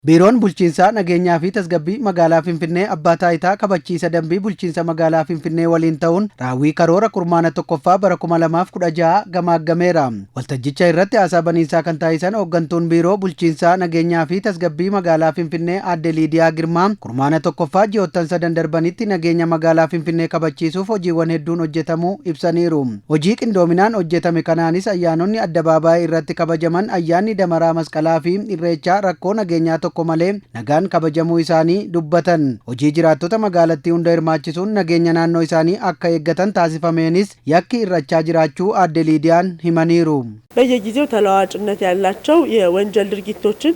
Biiroon bulchiinsaa nageenyaa fi tasgabbii magaalaa Finfinnee abbaa taayitaa kabachiisa dambii bulchiinsa magaalaa Finfinnee waliin ta'uun raawwii karoora kurmaana tokkoffaa bara 2016 gamaaggameera. Waltajjicha irratti haasaa baniinsaa kan taasisan hooggantuun biiroo bulchiinsaa nageenyaa fi tasgabbii magaalaa Finfinnee aadde Liidiyaa Girmaa kurmaana tokkoffaa ji'oottan 3 darbanitti nageenya magaalaa Finfinnee kabachiisuuf hojiiwwan hedduun hojjetamuu ibsaniiru. Hojii qindoominaan hojjetame kanaanis ayyaanonni addabaabaayii irratti kabajaman ayyaanni damaraa masqalaa fi irreechaa rakkoo nageenyaa tokko malee nagaan kabajamuu isaanii dubbatan. Hojii jiraattota magaalattii hunda hirmaachisuun nageenya naannoo isaanii akka eeggatan taasifameenis yakki irrachaa jiraachuu aadde Liidiyaan himaniiru. በየጊዜው ተለዋዋጭነት ያላቸው የወንጀል ድርጊቶችን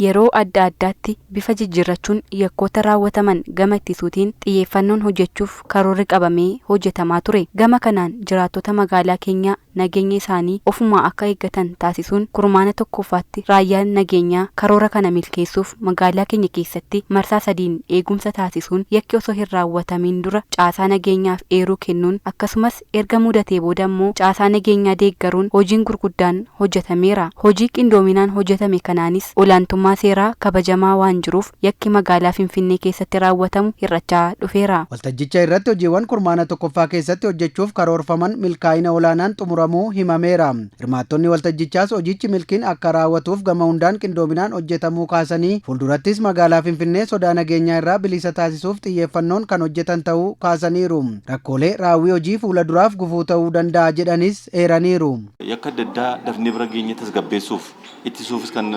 yeroo adda addaatti bifa jijjiirrachuun yakkoota raawwataman gama ittisuutiin xiyyeeffannoon hojjechuuf karoorri qabamee hojjetamaa ture. Gama kanaan jiraattota magaalaa keenyaa nageenya isaanii ofumaa akka eeggatan taasisuun kurmaana tokkoffaatti raayyaan nageenyaa karoora kana milkeessuuf magaalaa keenya keessatti marsaa 3 eegumsa taasisuun yakki osoo hin raawwatamin dura caasaa nageenyaaf eeruu kennuun akkasumas erga mudatee booda immoo caasaa nageenyaa deeggaruun hojiin gurguddaan hojjetameera. Hojii qindoominaan hojjetame kanaanis olaantummaa seeraa kabajamaa waan jiruuf yakki magaalaa Finfinnee keessatti raawwatamu hir'achaa dhufeera. Waltajjicha irratti hojiiwwan kurmaana tokkoffaa keessatti hojjechuuf karoorfaman milkaa'ina olaanaan xumuramuu himameera. Hirmaattonni waltajjichaas hojichi milkiin akka raawwatuuf gama hundaan qindoominaan hojjetamuu kaasanii fuuldurattis magaalaa Finfinnee sodaa nageenyaa irraa bilisa taasisuuf xiyyeeffannoon kan hojjetan ta'uu kaasaniiru. Rakkoolee raawwii hojii fuula duraaf gufuu ta'uu danda'a jedhanis eeraniiru. Yakka adda dafnee bira geenye tasgabbeessuuf ittisuufis kan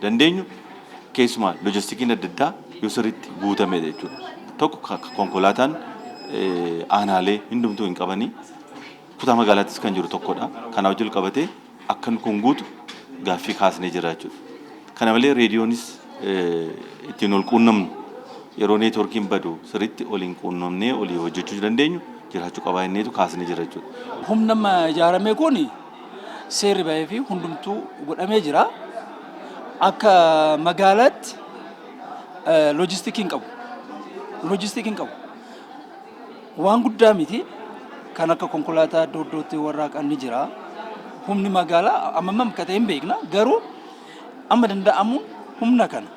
dandeenyu keessumaa loojistikiin adda addaa yoo sirriitti guutame jechuudha. Tokko konkolaataan aanaalee hundumtuu hin qabanii kutaa magaalaattis kan jiru tokkodha. Kana wajjin qabatee akkan kun guutu gaaffii kaasnee jira jechuudha. Kana malee reediyoonis ittiin ol quunnamnu yeroo neetworkiin badu sirriitti oliin quunnamnee olii hojjechuu dandeenyu jiraachuu qabaa inneetu kaasnee jira jechuudha. Humna ijaaramee kun seerri bahee fi hundumtuu godhamee jira. Akka magaalaatti loojistikiin qabu waan guddaa miti kan akka konkolaataa iddoo iddootti warraaqan ni jira. Humni magaalaa ammam akka ta'e hin beekna, garuu amma danda'amuun humna kana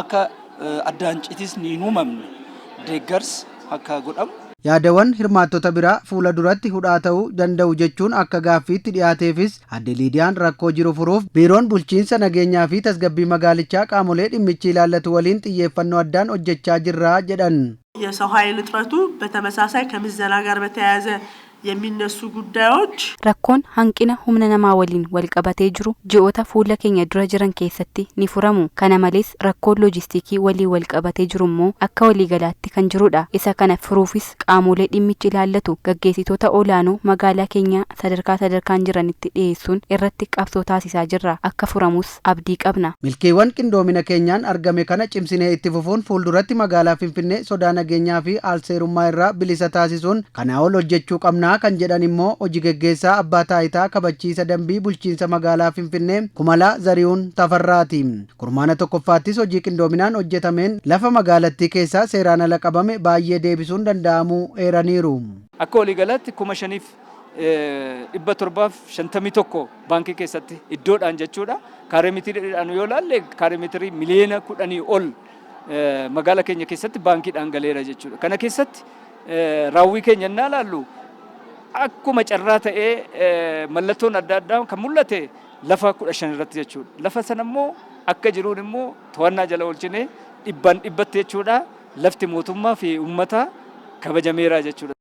akka addaan citis ni uumamne deeggarsi akka godhamu. Yaadawwan hirmaattota biraa fuula duratti hudhaa ta'uu danda'u jechuun akka gaaffiitti dhiyaateefis aadde Liidiyaan rakkoo jiru furuuf biiroon bulchiinsa nageenyaa fi tasgabbii magaalichaa qaamolee dhimmichi ilaallatu waliin xiyyeeffannoo addaan hojjechaa jirra jedhan. የሰው ኃይል እጥረቱ በተመሳሳይ ከምዘና ጋር በተያያዘ የሚነሱ ጉዳዮች rakkoon hanqina humna namaa waliin wal qabatee jiru ji'oota fuula keenya dura jiran keessatti ni furamu. Kana malees rakkoon loojistikii waliin wal qabatee jiru immoo akka waliigalaatti kan jirudha. Isa kana furuufis qaamolee dhimmichi ilaallatu gaggeessitoota olaanoo magaalaa keenya sadarkaan jiranitti dhiyeessuun irratti qabsoo taasisaa jirra. Akka furamus abdii qabna. Milkeewwan qindoomina keenyaan argame kana cimsinee itti fufuun fuulduratti magaalaa Finfinnee sodaa nageenyaa fi alseerummaa irraa bilisa taasisuun kanaa ol hojjechuu qabna kan jedhan immoo hojii gaggeessaa abbaa taayitaa kabachiisa dambii bulchiinsa magaalaa Finfinnee Kumalaa Zarihuun Tafarraati. Kurmaana tokkoffaattis hojii qindoominaan hojjetameen lafa magaalattii keessaa seeraan ala qabame baay'ee deebisuun danda'amuu eeraniiru. Akka waliigalaatti 5,751 baankii keessatti iddoodhaan jechuudha. Kaaree mitiriidhaan yoo ilaalle kaaree mitirii miliyoona 10 ol magaalaa keenya keessatti baankiidhaan galeera jechuudha. Kana keessatti raawwii keenya innaa ilaallu akkuma carraa ta'ee mallattoon adda addaa kan mul'ate lafa 15 irratti jechuudha. Lafa sana immoo akka jiruun immoo to'annaa jala oolchinee dhibbaan dhibbatti jechuudha. Lafti mootummaa fi uummata kabajameera jechuudha.